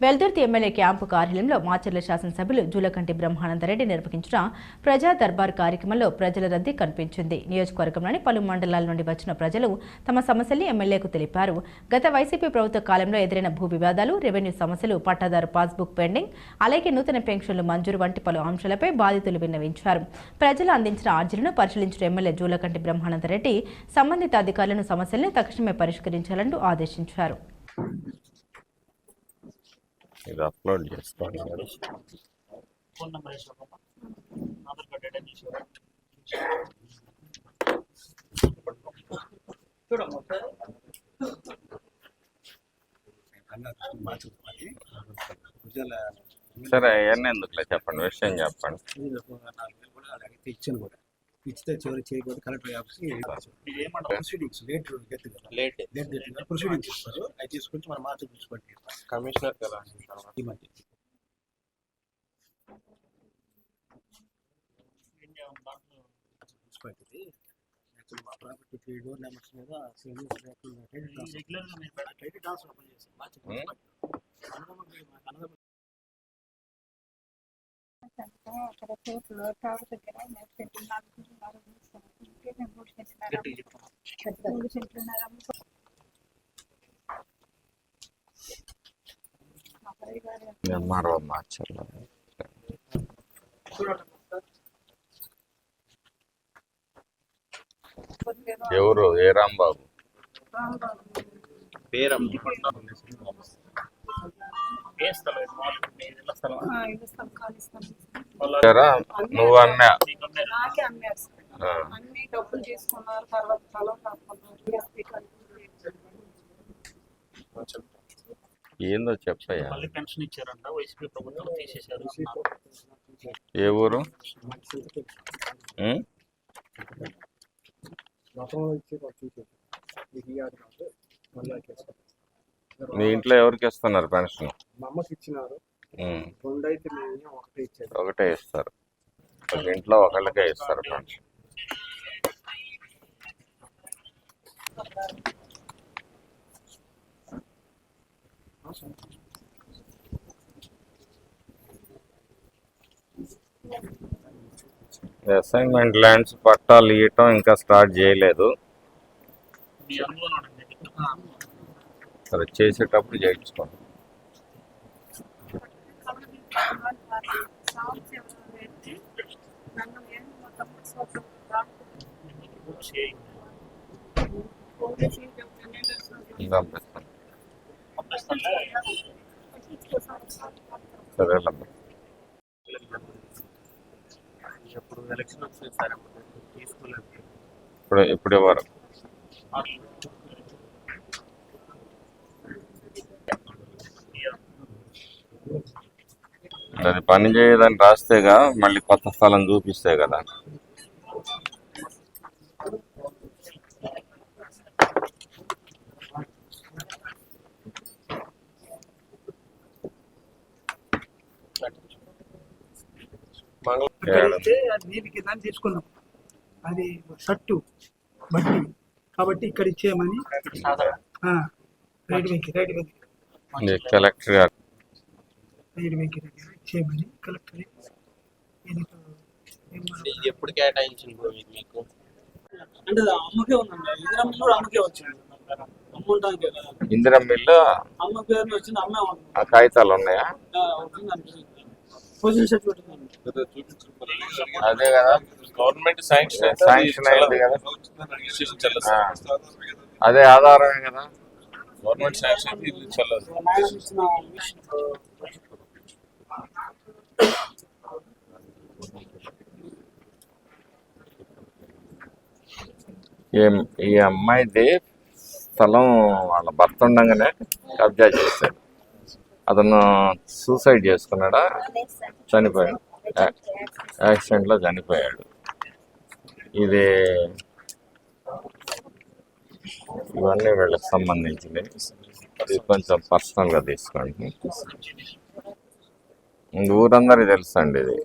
Veldurthi MLA camp కార్యాలయంలో మాచర్ల శాసనసభ్యులు జూలకంటి బ్రహ్మానందరెడ్డి నిర్వహించిన ప్రజా దర్బార్ కార్యక్రమంలో ప్రజల రద్దీ కనిపించింది. నియోజకవర్గంలోని పలు మండలాల నుండి వచ్చిన ప్రజలు తమ సమస్యల్ని ఎమ్మెల్యేకు తెలిపారు. గత వైసీపీ ప్రభుత్వ కాలంలో ఎదురైన భూ వివాదాలు, రెవెన్యూ సమస్యలు, పట్టాదారు పాస్బుక్ పెండింగ్, అలాగే నూతన పెన్షన్లు మంజూరు వంటి పలు అంశాలపై బాధితులు విన్నవించారు. ప్రజలు అందించిన అర్జీలను పరిశీలించిన ఎమ్మెల్యే జూలకంటి బ్రహ్మానందరెడ్డి సంబంధిత అధికారులను సమస్యల్ని తక్షణమే పరిష్కరించాలంటూ ఆదేశించారు. ఇది అప్లోడ్ చేసుకోండి. సరే అవన్నీ ఎందుకులే చెప్పండి, విషయం చెప్పండి. ఇచ్చాను కూడా ఇచ్చితే చివరికి చేయకపోతే కలెక్టర్ ప్రొసీడింగ్స్ ప్రొసీడింగ్స్ ఇస్తారు. అవి తీసుకొచ్చి మనం మార్చి చూసుకోండి. కమిషనర్ కదా ఈ మధ్య చూసుకోండి. మా ప్రాపర్టీ 3 డోర్ నెంబర్స్ మీద ఎవరు ఏ రాంబాబు నువ్వు అన్నా ఏందో చెప్పయ్యా. పెన్షన్ ఇచ్చారంట, వైసీపీ ప్రభుత్వం తీసేశారు. ఏ ఊరు? మీ ఇంట్లో ఎవరికి ఇస్తున్నారు పెన్షన్? మా అమ్మకి ఇచ్చినారు. ఒకటే ఇస్తారు. ఒక ఇంట్లో ఒకళ్ళకే ఇస్తారు పెన్షన్. అసైన్మెంట్ ల్యాండ్స్ పట్టాలు ఇవ్వటం ఇంకా స్టార్ట్ చేయలేదు. సరే చేసేటప్పుడు చేయించుకోండి. సరే ఇప్పుడు ఎవరు అది పని చేయదని రాస్తేగా మళ్ళీ కొత్త స్థలం చూపిస్తే కదా. తీసుకున్నాం అది షర్టు బట్టి కాబట్టి ఇక్కడ ఇచ్చేయమని కలెక్టర్ గారు ఇచ్చేయమని కలెక్టర్ ఎప్పుడు కేటాయించింది మీకు? అంటే అమ్మకే ఉందండి, ఇందిరమ్మ కూడా అమ్మకే వచ్చింది. ఇందిరమ్మ ఇల్లు అమ్మ పేరు వచ్చింది, అమ్మే ఆ కాగితాలు ఉన్నాయా? అదే కదా గవర్నమెంట్ శాంక్షన్ అయింది కదా, అదే ఆధారమే కదా. గవర్నమెంట్ శాంక్షన్ ఇల్లు చల్లదు. ఈ అమ్మాయిది స్థలం వాళ్ళ భర్త ఉండగానే కబ్జా చేశాడు. అతను సూసైడ్ చేసుకున్నాడా? చనిపోయాడు, యాక్సిడెంట్లో చనిపోయాడు. ఇది ఇవన్నీ వీళ్ళకి సంబంధించినవి. ఇది కొంచెం పర్సనల్గా తీసుకోండి. ఊరందరికీ తెలుసండి ఇది.